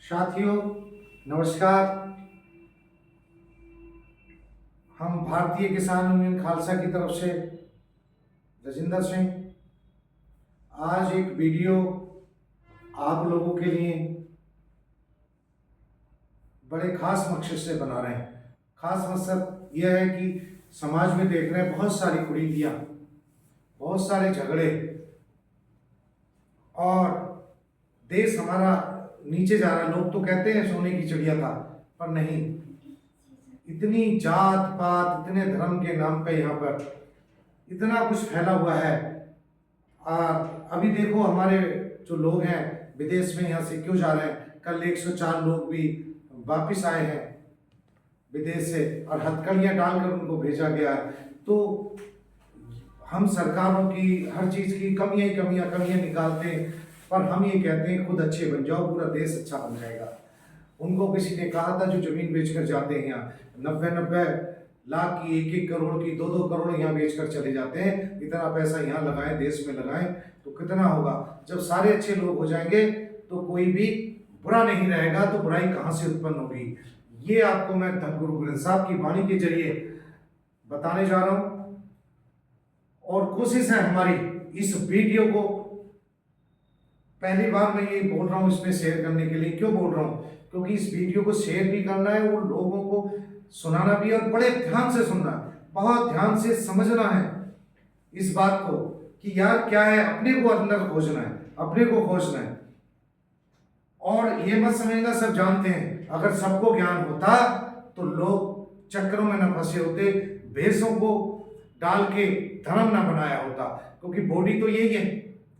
साथियों नमस्कार। हम भारतीय किसान यूनियन खालसा की तरफ से रजिंदर सिंह आज एक वीडियो आप लोगों के लिए बड़े खास मकसद से बना रहे हैं। खास मकसद यह है कि समाज में देख रहे हैं बहुत सारी कुरीतियाँ, बहुत सारे झगड़े और देश हमारा नीचे जा रहा है। लोग तो कहते हैं सोने की चिड़िया था, पर नहीं, इतनी जात पात, इतने धर्म के नाम पे यहाँ पर इतना कुछ फैला हुआ है। अभी देखो हमारे जो लोग हैं विदेश में, यहाँ से क्यों जा रहे हैं। कल 104 लोग भी वापिस आए हैं विदेश से और हथकड़ियाँ डालकर उनको भेजा गया है। तो हम सरकारों की हर चीज़ की कमियां निकालते हैं, पर हम ये कहते हैं खुद अच्छे बन जाओ, पूरा देश अच्छा बन जाएगा। उनको किसी ने कहा था जो जमीन बेचकर जाते हैं यहाँ 90 लाख की, 1 करोड़ की, 2 करोड़ यहाँ बेचकर चले जाते हैं, इतना पैसा यहाँ लगाएं, देश में लगाएं तो कितना होगा। जब सारे अच्छे लोग हो जाएंगे तो कोई भी बुरा नहीं रहेगा, तो बुराई कहाँ से उत्पन्न होगी। ये आपको मैं गुरु ग्रंथ साहब की वाणी के जरिए बताने जा रहा हूँ। और कोशिश है हमारी इस वीडियो को, पहली बार मैं ये बोल रहा हूँ इसमें शेयर करने के लिए। क्यों बोल रहा हूँ? क्योंकि इस वीडियो को शेयर भी करना है और लोगों को सुनाना भी है, और बड़े ध्यान से सुनना है, बहुत ध्यान से समझना है इस बात को कि यार क्या है, अपने को अंदर खोजना है, अपने को खोजना है। और ये मत समझना सब जानते हैं, अगर सबको ज्ञान होता तो लोग चक्रों में न फंसे होते, भेषों को डाल के धर्म ना बनाया होता। क्योंकि बॉडी तो यही है,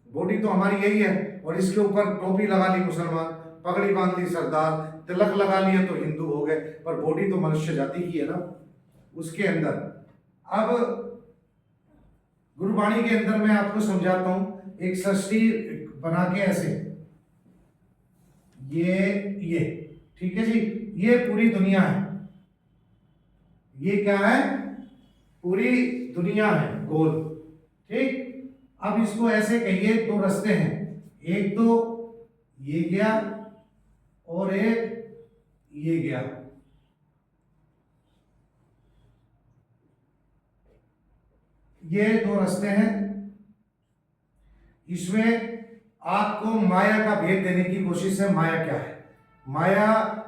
बॉडी तो हमारी यही है, और इसके ऊपर टोपी लगा ली मुसलमान, पगड़ी बांध ली सरदार, तिलक लगा लिया तो हिंदू हो गए, पर बॉडी तो मनुष्य जाति की है ना। उसके अंदर अब गुरुवाणी के अंदर मैं आपको समझाता हूं, एक सृष्टि बना के ऐसे, ये ठीक है जी, ये पूरी दुनिया है। ये क्या है? पूरी दुनिया है गोल, ठीक। अब इसको ऐसे कहिए, 2 रास्ते हैं, एक तो ये गया और एक ये गया। ये 2 रास्ते हैं। इसमें आपको माया का भेद देने की कोशिश है। माया क्या है? माया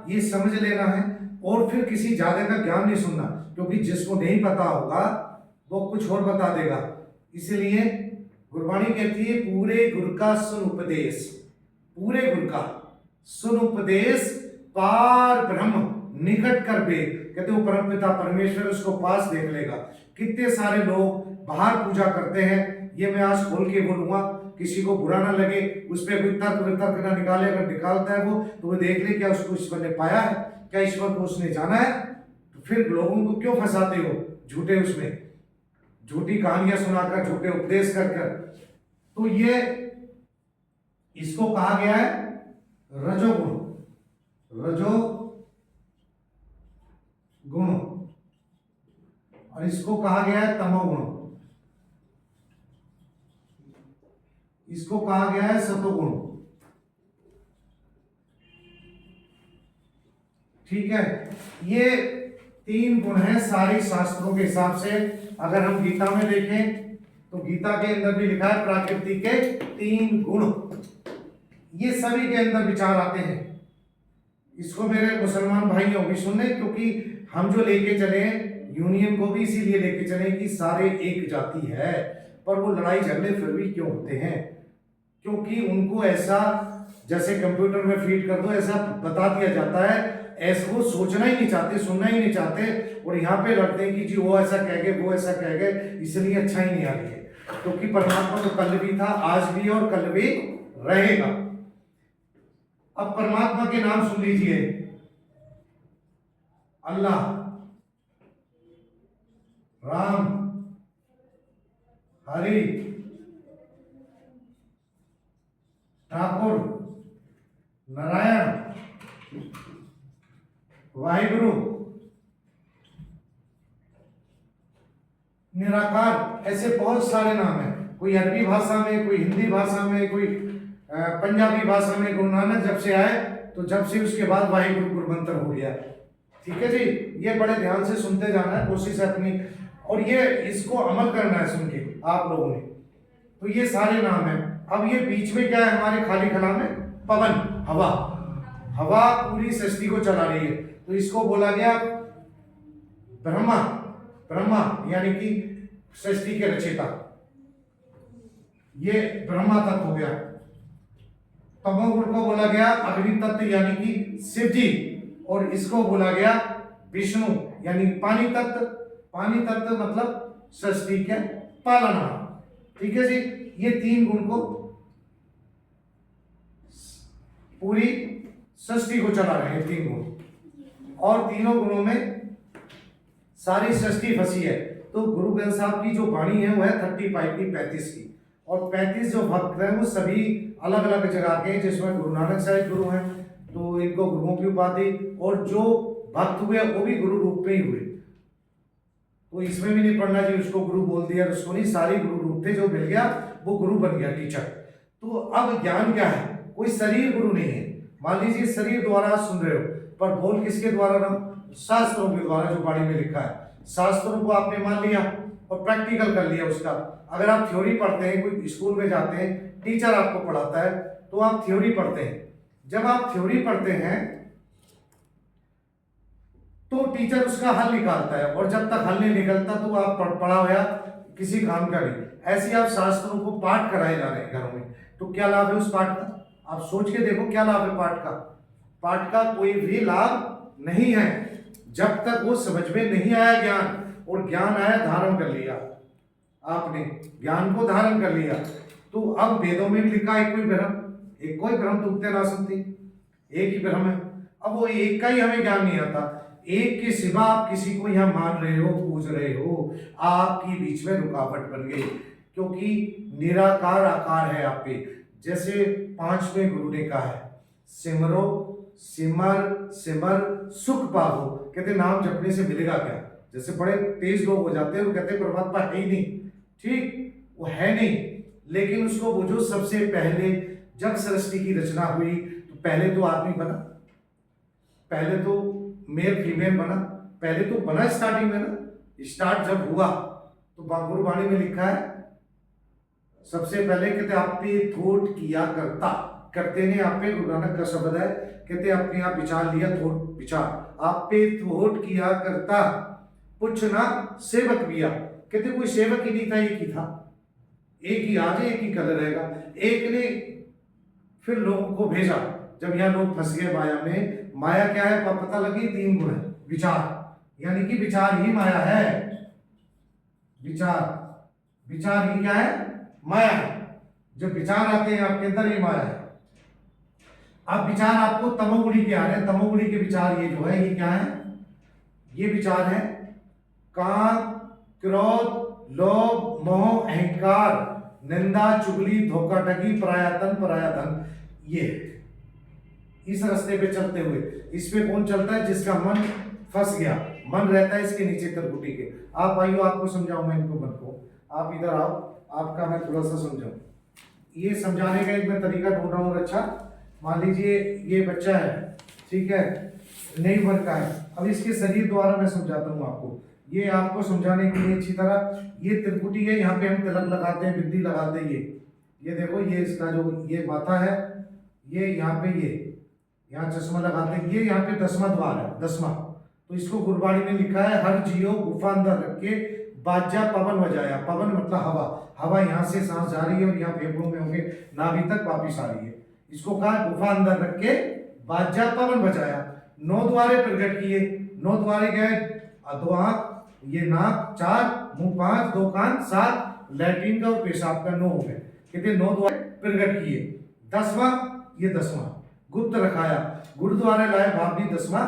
ये समझ लेना है, और फिर किसी ज्यादा का ज्ञान नहीं सुनना, क्योंकि जिसको नहीं पता होगा वो कुछ और बता देगा। इसलिए गुरबाणी कहती है पूरे गुर का सुन उपदेश, पूरे गुर का सुन उपदेश, पार ब्रह्म निकट कर वेद। कहते हो परम पिता परमेश्वर उसको पास देख लेगा। कितने सारे लोग बाहर पूजा करते हैं, ये मैं आज खोल के बोलूंगा, किसी को बुरा ना लगे, उस पर कोई तर्क ना निकाले। अगर निकालता है वो तो वो देख ले क्या उसको ईश्वर ने पाया है, क्या ईश्वर को उसने जाना है। तो फिर लोगों को क्यों फंसाते हो झूठे, उसमें झूठी कहानियां सुनाकर, झूठे उपदेश कर कर। तो ये इसको कहा गया है रजोगुण, रजोगुण, और इसको कहा गया है तमोगुण, इसको कहा गया है सतोगुण, ठीक है। ये 3 गुण हैं सारे शास्त्रों के हिसाब से। अगर हम गीता में देखें तो गीता के अंदर भी लिखा है प्रकृति के 3 गुण, ये सभी के अंदर विचार आते हैं। इसको मेरे मुसलमान भाइयों भी सुनने, क्योंकि हम जो लेके चले यूनियन को भी इसीलिए लेके चले कि सारे एक जाति है, पर वो लड़ाई झगड़े फिर भी क्यों होते हैं? क्योंकि उनको ऐसा जैसे कंप्यूटर में फीड कर दो ऐसा बता दिया जाता है, ऐसा वो सोचना ही नहीं चाहते, सुनना ही नहीं चाहते, और यहाँ पे रखते हैं कि जी वो ऐसा कह गए, वो ऐसा कह गए, इसलिए अच्छा ही नहीं आ रही है। क्योंकि परमात्मा तो कल भी था, आज भी और कल भी रहेगा। अब परमात्मा के नाम सुन लीजिए, अल्लाह, राम, हरि, ठाकुर, नारायण, वाहिगुरु, निराकार, ऐसे बहुत सारे नाम हैं। कोई अरबी भाषा में, कोई हिंदी भाषा में, कोई पंजाबी भाषा में। गुरु नानक जब से आए तो जब से उसके बाद वाहिगुरु गुरु मंत्र हो गया। ठीक है जी, ये बड़े ध्यान से सुनते जाना है, कोशिश है अपनी, और ये इसको अमल करना है सुन के आप लोगों ने। तो ये सारे नाम है। अब ये बीच में क्या है हमारे खाली खला में, पवन, हवा। हवा पूरी सृष्टि को चला रही है, तो इसको बोला गया ब्रह्मा। ब्रह्मा यानी कि सृष्टि के रचयिता, ये ब्रह्मा तत्व हो गया। तमोगुण को बोला गया अग्नि तत्व यानी कि शिव जी, और इसको बोला गया विष्णु यानी पानी तत्व। पानी तत्व मतलब सृष्टि के पालनहार। ठीक है जी, ये तीन गुण को पूरी सृष्टि को चला रहे हैं, तीन गुण, और तीनों गुणों में सारी सृष्टि फंसी है। तो गुरु ग्रंथ साहब की जो वाणी है वो है 35 की, 35 की, और 35 जो भक्त हैं वो सभी अलग अलग जगह के, जिसमें गुरु नानक साहिब गुरु हैं तो इनको गुरुओं की उपाधि, और जो भक्त हुए वो भी गुरु रूप में ही हुए। तो इसमें भी नहीं पढ़ना जी उसको गुरु बोल दिया उसको नहीं, सारी गुरु रूप थे, जो मिल गया वो गुरु बन गया, टीचर। तो अब ज्ञान क्या है, कोई शरीर गुरु नहीं है। मान लीजिए शरीर द्वारा आप सुन रहे हो, पर बोल किसके द्वारा ना, शास्त्रों के द्वारा, जो बाणी में लिखा है। शास्त्रों को आपने मान लिया और प्रैक्टिकल कर लिया उसका। अगर आप थ्योरी पढ़ते हैं, कोई स्कूल में जाते हैं, टीचर आपको पढ़ाता है तो आप थ्योरी पढ़ते हैं। जब आप थ्योरी पढ़ते हैं तो टीचर उसका हल निकालता है, और जब तक हल नहीं निकलता तो आप पढ़ा हुआ किसी काम का नहीं। ऐसे आप शास्त्रों को पाठ कराए जा रहे हैं घरों में, तो क्या लाभ है उस पाठ का? आप सोच के देखो क्या लाभ है पाठ का। पाठ का कोई भी लाभ नहीं है जब तक वो समझ में नहीं आया ज्ञान, और ज्ञान आया धारण कर लिया, आपने ज्ञान को धारण कर लिया। तो अब वेदों में भी लिखा है कोई ब्रह्म, एक कोई ब्रह्म तुमते ना सुनती, एक ही ब्रह्म है। अब वो एक का ही हमें ज्ञान नहीं आता, एक के सिवा आप किसी को यहाँ मान रहे हो, पूज रहे हो, आपकी बीच में रुकावट बन गई, क्योंकि निराकार आकार है आप पे। जैसे 5वें गुरु ने कहा है, सिमरो सिमर सिमर सुख पाओ। कहते नाम जपने से मिलेगा क्या? जैसे बड़े तेज लोग हो जाते हैं, वो कहते हैं परमात्मा है ही नहीं, ठीक, वो है नहीं, लेकिन उसको बुझो। सबसे पहले जब सृष्टि की रचना हुई तो पहले तो आदमी बना, पहले तो मेल फीमेल बना, पहले तो बना स्टार्टिंग में ना। स्टार्ट जब हुआ तो गुरुवाणी में लिखा है सबसे पहले, कहते आपे थोट किया करता, करते ने आपे, गुरु नानक का शब्द है, कहते अपने आप विचार लिया, थोट विचार, आपे थोट किया करता, पूछना सेवक बिया। कहते कोई सेवक ही नहीं था, एक ही था, एक ही आज एक ही कल रहेगा। एक ने फिर लोगों को भेजा, जब यहाँ लोग फंस गए माया में। माया क्या है पता लगी, 3 गुण है, विचार, यानी कि विचार ही माया है। विचार, विचार ही क्या है? माया है। जब विचार आते हैं आपके अंदर, ही माया है। अब विचार आपको तमोगुणी के आ रहे हैं, तमोगुणी के विचार ये जो है, ये क्या है? ये विचार है काम, क्रोध, लोभ, मोह, अहंकार, निंदा, चुगली, धोखा, ठगी, परायातन, परायाधन। ये इस रास्ते पे चलते हुए, इस पे कौन चलता है? जिसका मन फंस गया, मन रहता है इसके नीचे त्रिपुटी के। आप आइयो, आपको समझाऊं मैं इनको, मन को, आप इधर आओ, आपका मैं थोड़ा सा समझाऊं। ये समझाने का एक मैं तरीका ढूंढ रहा हूँ। अच्छा मान लीजिए ये बच्चा है, ठीक है, नई उम्र का है। अब इसके शरीर द्वारा मैं समझाता हूँ आपको, ये आपको समझाने के लिए अच्छी तरह। ये त्रिपुटी है, यहाँ पे हम तिलक लगाते हैं, बिंदी लगाते हैं। ये देखो, ये इसका जो ये माथा है, ये यहाँ पे, ये यहाँ चश्मा लगाते हैं, ये यहाँ पे 10वां द्वार है, 10वां। तो इसको गुरबाणी में लिखा है, हर जियो गुफा अंदर रख के बाजा पवन बजाया। पवन मतलब हवा, हवा यहाँ से सांस जा रही है और यहाँ फेफड़ों में होके नाभि तक वापिस आ रही है। इसको कहा गुफा अंदर रख के बाजा पवन बजाया। 9 द्वारे प्रकट किए। 9 द्वारे गए, 2 आंख, ये नाक, 4 मुंह, 5 2 कान, 7 लैट्रिन का और पेशाब का, 9 हो गए। कहते 9 द्वारे प्रकट किए। 10वां, ये 10वां गुप्त रखाया। गुरुद्वारे लाए भाव भी 10वां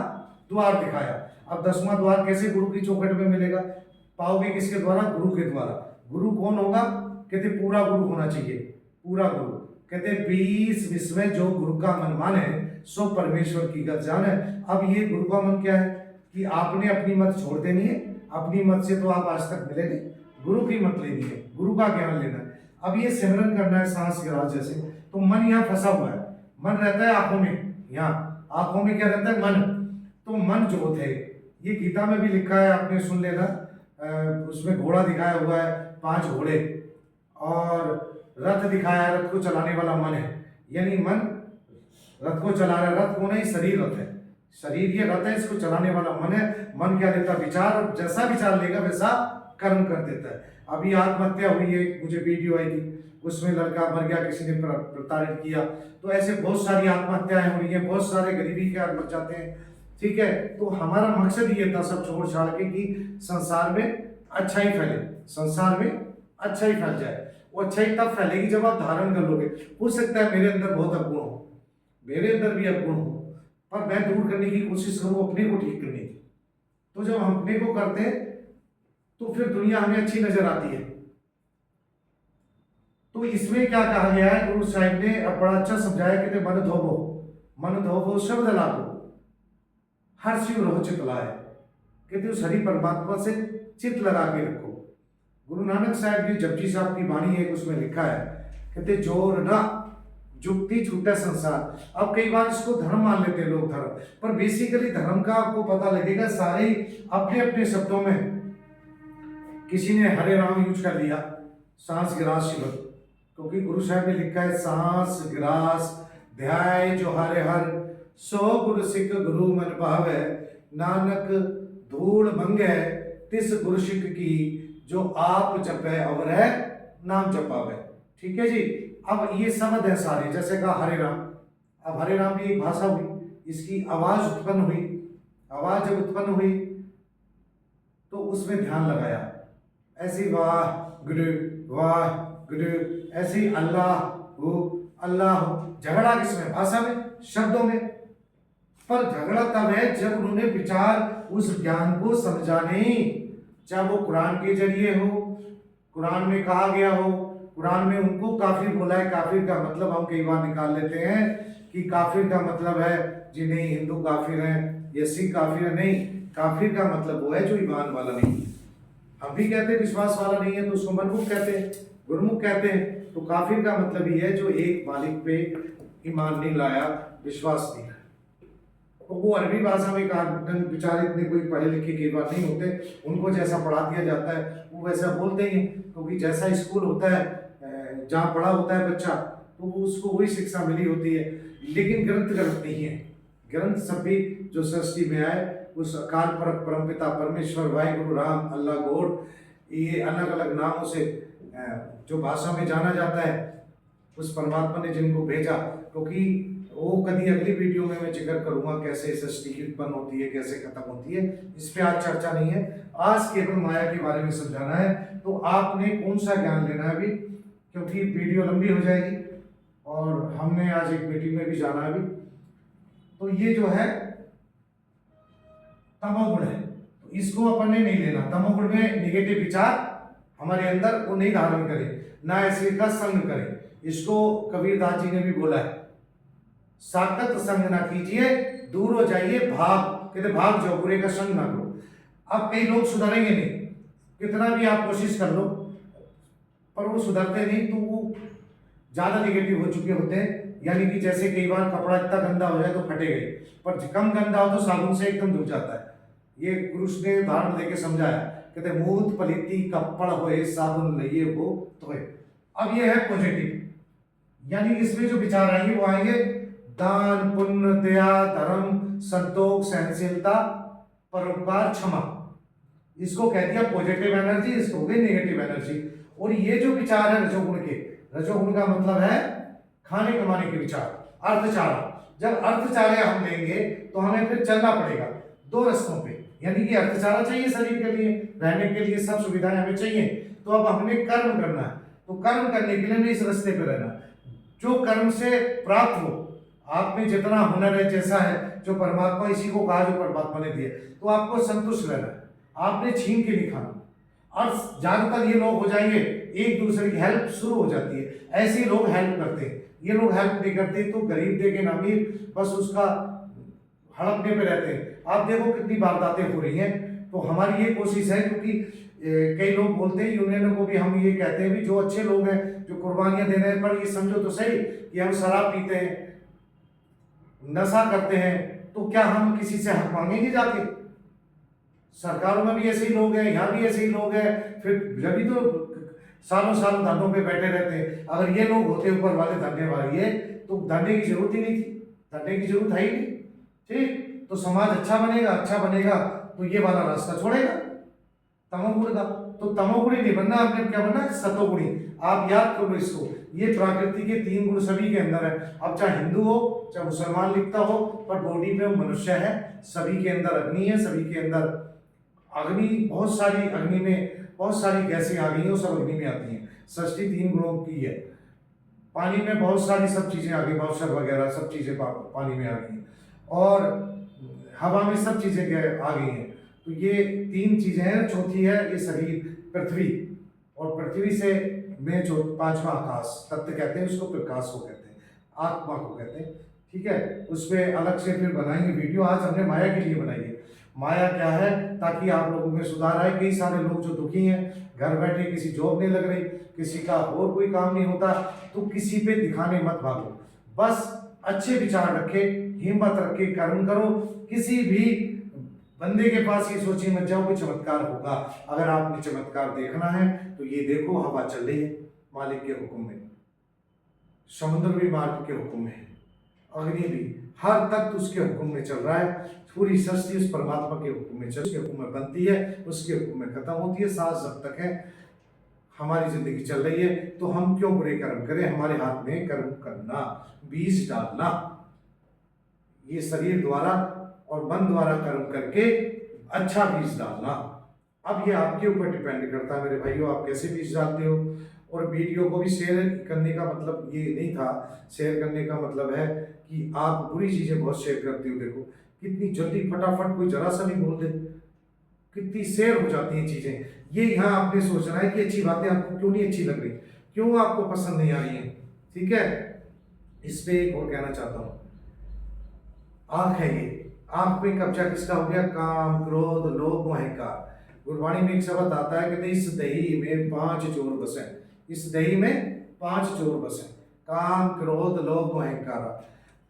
द्वार दिखाया। अब 10वां द्वार कैसे गुरु की चौखट में मिलेगा? पाओगे किसके द्वारा? गुरु के द्वारा। गुरु कौन होगा? कहते पूरा गुरु होना चाहिए, पूरा गुरु। कहते 20 विश्व में जो गुरु का मन माने सो परमेश्वर की गत जाने। अब ये गुरु का मन क्या है कि आपने अपनी मत छोड़ देनी है। अपनी मत से तो आप आज तक मिले नहीं, गुरु की मत लेनी है, गुरु का ज्ञान लेना है। अब ये सिमरन करना है सांस के राज जैसे। तो मन यहाँ फंसा हुआ है, मन रहता है आंखों में, यहाँ आंखों में क्या रहता है? मन। तो मन जो होते हैं, ये गीता में भी लिखा है, आपने सुन लेना। उसमें घोड़ा दिखाया हुआ है, 5 घोड़े, और रथ दिखाया है, रथ को चलाने वाला मन है। यानी मन रथ को चला रहा है, रथ को नहीं, शरीर रथ है, शरीर ये रथ है, इसको चलाने वाला मन है। मन क्या देता? विचार, और जैसा विचार लेगा वैसा कर्म कर देता है। अभी आत्महत्या हुई है, मुझे वीडियो आई थी, उसमें लड़का मर गया, किसी ने प्रताड़ित किया। तो ऐसे बहुत सारी आत्महत्याएं हो रही है, बहुत सारे गरीबी के हाथ मर जाते हैं। ठीक है, तो हमारा मकसद ये था सब छोड़ छाड़ के कि संसार में अच्छाई फैले, संसार में अच्छाई फैल जाए। वो अच्छाई तब फैलेगी जब आप धारण कर लोगे। हो सकता है मेरे अंदर बहुत अवगुण हो, मेरे अंदर भी अवगुण हो, पर मैं दूर करने की कोशिश करूँ, अपने को ठीक करने की। तो जब हम अपने को करते हैं तो फिर दुनिया हमें अच्छी नजर आती है। तो इसमें क्या कहा गया है, गुरु साहिब ने अब बड़ा अच्छा समझाया, कहते मन धोवो, मन धोवो शब्द लागो, हर शिव रहो चित लाए। कहते उस हरि परमात्मा से चित लगा के रखो। गुरु नानक साहब जी जपजी साहब की वाणी है, उसमें लिखा है, कहते जोर ना जुक्ति छूटा संसार। अब कई बार इसको धर्म मान लेते हैं लोग, धर्म, पर बेसिकली धर्म का आपको पता लगेगा सारे अपने अपने शब्दों में। किसी ने हरे राम यूज कर लिया, सांस गिरास शिव, क्योंकि गुरु साहब ने लिखा है, सांस गिरास ध्याय जो हरे हर, सो गुरु सिख गुरु मन भावे, नानक धूल मंगे तिस गुरु सिख की, जो आप जपे अवर है नाम जपावे। ठीक है जी। अब ये शब्द है सारे, जैसे कहा हरे राम, अब हरे राम की एक भाषा हुई, इसकी आवाज उत्पन्न हुई, आवाज जब उत्पन्न हुई तो उसमें ध्यान लगाया, ऐसी वाह गुरु, ऐसी अल्लाह हो, अल्लाह हो। झगड़ा किसमें? भाषा में, शब्दों में। पर झगड़ा तब है जब उन्होंने विचार उस ज्ञान को समझा नहीं, चाहे वो कुरान के जरिए हो, कुरान में कहा गया हो, कुरान में उनको काफिर बोला है। काफिर का मतलब हम कई बार निकाल लेते हैं कि काफिर का मतलब है जी नहीं हिंदू काफिर है या सिख काफिर है, नहीं, काफिर का मतलब वो है जो ईमान वाला नहीं। हम भी कहते हैं विश्वास वाला नहीं है तो उसको मनमुख कहते हैं, गुरमुख कहते हैं। तो काफिर का मतलब ये है जो एक मालिक पे ईमान नहीं लाया, विश्वास नहीं है। तो वो अरबी भाषा में कहा, बेचारे इतने कोई पढ़े लिखे कई बार नहीं होते, उनको जैसा पढ़ा दिया जाता है वो वैसा बोलते ही, क्योंकि जैसा स्कूल होता है जहाँ पढ़ा होता है बच्चा, तो वो उसको वही शिक्षा मिली होती है। लेकिन ग्रंथ गलत नहीं है, ग्रंथ सब भी जो सृष्टि में आए उस अकाल परम परमपिता परमेश्वर वाहिगुरु राम अल्लाह गॉड, ये अलग अलग नामों से जो भाषा में जाना जाता है, उस परमात्मा ने जिनको भेजा। क्योंकि वो कभी अगली वीडियो में मैं जिक्र करूंगा कैसे सृष्टि उत्पन्न होती है, कैसे खत्म होती है, इस पे आज चर्चा नहीं है। आज केवल माया के बारे में समझाना है। तो आपने कौन सा ज्ञान लेना है अभी, क्योंकि वीडियो लंबी हो जाएगी और हमने आज एक मीटिंग में भी जाना है अभी। तो ये जो है तमोगुण है, तो इसको अपन ने नहीं लेना। तमोगुण में निगेटिव विचार हमारे अंदर वो नहीं धारण करे, ना ऐसे का संग करे। इसको कबीरदास जी ने भी बोला है, साकत संग ना कीजिए, दूर हो जाइए, भाग, कहते भाग जाओ, बुरे का संग ना करो। अब कई लोग सुधरेंगे नहीं, कितना भी आप कोशिश कर लो, पर वो सुधरते नहीं, तो वो ज्यादा निगेटिव हो चुके होते हैं। यानी कि जैसे कई बार कपड़ा इतना गंदा हो जाए तो फटेगा, पर कम गंदा हो तो साबुन से एकदम धुल जाता है। ये गुरु ने उदाहरण देके समझाया, कहते मूत पलिती कपड़ होए साबुन लइए वो धोए। अब ये है पॉजिटिव, यानी इसमें जो विचार आएंगे वो आएंगे दान पुण्य दया धर्म संतोष सहनशीलता परोपकार क्षमा। इसको कह दिया पॉजिटिव एनर्जी, इसको हो गई नेगेटिव एनर्जी। और ये जो विचार है रजोगुण के, रजोगुण का मतलब है खाने कमाने के विचार, अर्थचारा। जब अर्थचारा हम लेंगे तो हमें फिर चलना पड़ेगा दो रास्तों पे, यानी कि अर्थचारा चाहिए शरीर के लिए, रहने के लिए सब सुविधाएं हमें चाहिए। तो अब हमें कर्म करना है, तो कर्म करने के लिए हमें इस रास्ते पे रहना, जो कर्म से प्राप्त हो। आप में जितना हुनर है, जैसा है, जो परमात्मा, इसी को कहा जो परमात्मा ने दिया, तो आपको संतुष्ट रहना है, आपने छीन के नहीं खाना। और ज्यादातर ये लोग हो जाएंगे, एक दूसरे की हेल्प शुरू हो जाती है, ऐसे लोग हेल्प करते हैं। ये लोग हेल्प नहीं करते तो गरीब देखे ना अमीर, बस उसका हड़पने पे रहते हैं। आप देखो कितनी वारदातें हो रही हैं। तो हमारी ये कोशिश है, क्योंकि कई लोग बोलते हैं, यूनियन को भी हम ये कहते हैं भी जो अच्छे लोग हैं जो कुर्बानियां दे रहे हैं, पर ये समझो तो सही कि हम शराब पीते हैं, नशा करते हैं, तो क्या हम किसी से हक मांगेंगे जाके? सरकारों में भी ऐसे ही लोग हैं, यहाँ भी ऐसे ही लोग हैं, फिर जब तो सालों साल धरनों पे बैठे रहते हैं। अगर ये लोग होते ऊपर वाले धरने वाले, तो धरने की जरूरत ही नहीं थी, धरने की जरूरत है ही नहीं। ठीक, तो समाज अच्छा बनेगा, अच्छा बनेगा तो ये वाला रास्ता छोड़ेगा तमोगुण का। तो तमोगुणी नहीं बनना, आपने क्या बनना है? सतोगुणी। आप याद करो इसको, ये प्रकृति के 3 गुण सभी के अंदर है। अब चाहे हिंदू हो, चाहे मुसलमान लिखता हो, पर बॉडी में वो मनुष्य है। सभी के अंदर अग्नि है, सभी के अंदर अग्नि, बहुत सारी अग्नि में बहुत सारी गैसें आ गई हैं, वो सब अग्नि में आती हैं। सृष्टि 3 गुणों की है। पानी में बहुत सारी सब चीजें आ गई, बॉक्सर वगैरह सब चीजें पानी में आ गई हैं, और हवा में सब चीजें आ गई हैं। तो ये 3 चीजें हैं। चौथी है ये शरीर पृथ्वी, और पृथ्वी से में जो 5वां आकाश तत्व कहते हैं, उसको प्रकाश को कहते हैं, आत्मा को कहते हैं। ठीक है, उस पर अलग से फिर बनाएंगे वीडियो। आज हमने माया के लिए बनाई है। माया क्या है, ताकि आप लोगों में सुधार आए। कई सारे लोग जो दुखी हैं, घर बैठे, किसी जॉब नहीं लग रही, किसी का और कोई काम नहीं होता, तो किसी पे दिखाने मत भागो। बस अच्छे विचार रखे, हिम्मत रखे, कर्म करो। किसी भी बंदे के पास ये सोचिए मत जाओ कि चमत्कार होगा। अगर आपने चमत्कार देखना है तो ये देखो, हवा चल रही है मालिक के हुक्म में, समुद्र भी मालिक के हुक्म में है, अग्नि भी, हर तत्व उसके हुक्म में चल रहा है। पूरी सृष्टि उस परमात्मा के हुक्म में चल, उसके हुक्म में बनती है, उसके हुक्म में खत्म होती है। सांस जब तक है, हमारी जिंदगी चल रही है, तो हम क्यों बुरे कर्म करें? हमारे हाथ में कर्म करना, बीज डालना, ये शरीर द्वारा और मन द्वारा कर्म करके अच्छा बीज डालना। अब ये आपके ऊपर डिपेंड करता है मेरे भाइयों, आप कैसे बीज डालते हो। और वीडियो को भी शेयर करने का मतलब ये नहीं था, शेयर करने का मतलब है कि आप बुरी चीजें बहुत शेयर करते हो। देखो कितनी जल्दी फटाफट कोई जरा सा भी बोल दे, कितनी शेयर हो जाती हैं चीजें। ये यहाँ आपने सोचना है कि अच्छी बातें आपको क्यों नहीं अच्छी लग रही, क्यों आपको पसंद नहीं आ रही है। ठीक है, इस पे एक और कहना चाहता हूँ। आंख है ये, आंख पे कब्जा किसका हो गया? काम, क्रोध, लोभ, अहंकार। गुरबाणी में एक शब्द आता है, कहते इस दही में 5 चोर बसे। इस दही में 5 चोर बसे, काम, क्रोध, लोभ, अहंकार।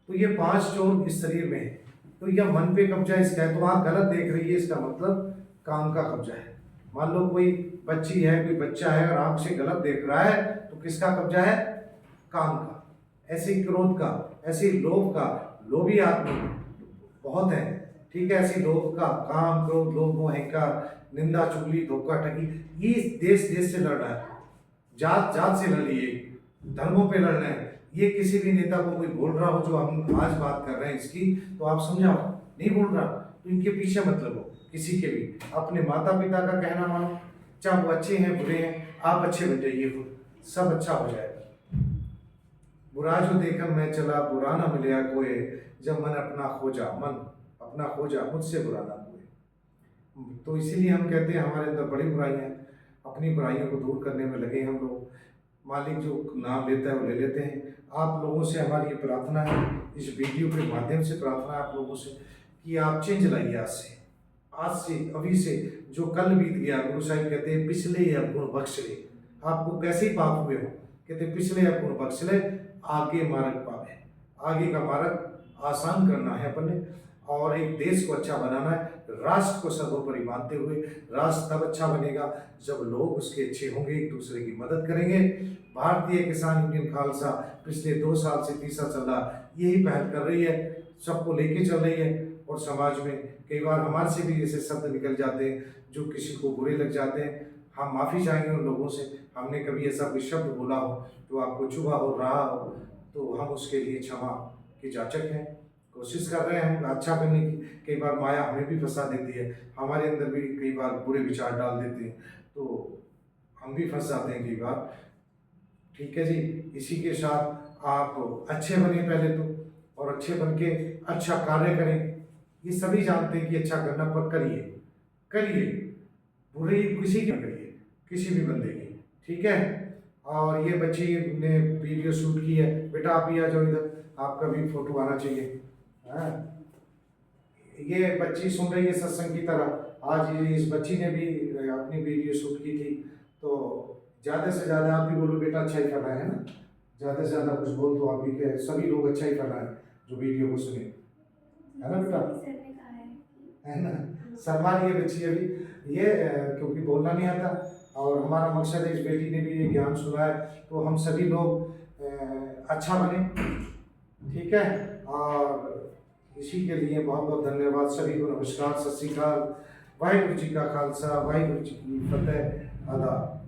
तो ये 5 चोर इस शरीर में है। तो यह मन पे कब्जा इसका है। तो आप गलत देख रही है, इसका मतलब काम का कब्जा है। मान लो कोई बच्ची है, कोई बच्चा है, और आंख से गलत देख रहा है, तो किसका कब्जा है? काम का। ऐसे ही क्रोध का, ऐसे ही लोभ का, लोभी आदमी बहुत है। ठीक है, ऐसी लोभ का, काम, क्रोध, लोभ, अहंकार, निंदा, चुगली, धोखा, ठगी, ये देश देश से लड़ रहा है, जात जात से लड़ रही है, धर्मों पे लड़ रहे हैं। ये किसी भी नेता को कोई बोल रहा हो, जो हम आज बात कर रहे हैं इसकी, तो आप समझाओ। नहीं बोल रहा तो इनके पीछे मत लगो किसी के भी। अपने माता पिता का कहना मानो, चाहे वो अच्छे हैं बुरे हैं, आप अच्छे बन जाइए, खुद सब अच्छा हो जाएगा। बुरा जो देखकर मैं चला, बुरा ना मिले कोई, जब मन अपना खोजा, मन अपना खोजा, मुझसे बुरा ना कोई। तो इसीलिए हम कहते हैं हमारे अंदर बड़ी बुराइयां हैं, अपनी बुराइयों को दूर करने में लगे हम लोग। मालिक जो नाम लेता है वो ले लेते हैं। आप लोगों से हमारी ये प्रार्थना है, इस वीडियो के माध्यम से प्रार्थना है आप लोगों से, कि आप चेंज लाइए आज से अभी से। जो कल बीत गया, गुरु साहिब कहते हैं पिछले अवगुण बख्श ले। आपको कैसे ही पाप हुए हो, कहते पिछले अवगुण बख्श ले, आगे मार्ग पावे। आगे का मार्ग आसान करना है अपने, और एक देश को अच्छा बनाना है, राष्ट्र को सर्वोपरि मानते हुए। राष्ट्र तब अच्छा बनेगा जब लोग उसके अच्छे होंगे, एक दूसरे की मदद करेंगे। भारतीय किसान यूनियन खालसा पिछले 2 साल से तीसरा चल रहा, यही पहल कर रही है, सबको लेके चल रही है। और समाज में कई बार हमारे से भी ऐसे शब्द निकल जाते हैं जो किसी को बुरे लग जाते हैं। हम माफ़ी चाहेंगे उन लोगों से, हमने कभी ऐसा कोई शब्द बोला हो जो आपको चुभा हो रहा हो, तो हम उसके लिए क्षमा के जाचक हैं। कोशिश कर रहे हैं हम अच्छा करने की। कई बार माया हमें भी फंसा देती है, हमारे अंदर भी कई बार बुरे विचार डाल देते हैं, तो हम भी फंस जाते हैं कई बार। ठीक है जी, इसी के साथ आप अच्छे बने पहले तो, और अच्छे बन के अच्छा कार्य करें। ये सभी जानते हैं कि अच्छा करना, पर करिए करिए, बुरे किसी की करिए, किसी भी बंदे की। ठीक है, और ये बच्ची ने वीडियो शूट की है, बेटा आप भी आ जाओ इधर, आपका भी फोटो आना चाहिए। हाँ, ये बच्ची सुन रही है सत्संग की तरह। आज इस बच्ची ने भी अपनी वीडियो शूट की थी, तो ज़्यादा से ज़्यादा आप भी बोलो बेटा अच्छा ही कर रहा है ना, ज़्यादा से ज़्यादा कुछ बोल तो आप भी के सभी लोग अच्छा ही कर रहे हैं। जो वीडियो को सुने, है ना बेटा? सर ने कहा है ना? शर्मा रही है बच्ची अभी ये क्योंकि बोलना नहीं आता, और हमारा मकसद है इस बेटी ने भी ये ज्ञान सुना है तो हम सभी लोग अच्छा बने, ठीक है? और इसी के लिए बहुत बहुत धन्यवाद सभी को। नमस्कार, सत श्री अकाल, वाहिगुरु जी का खालसा, वाहिगुरु जी की फतेह। आदाब।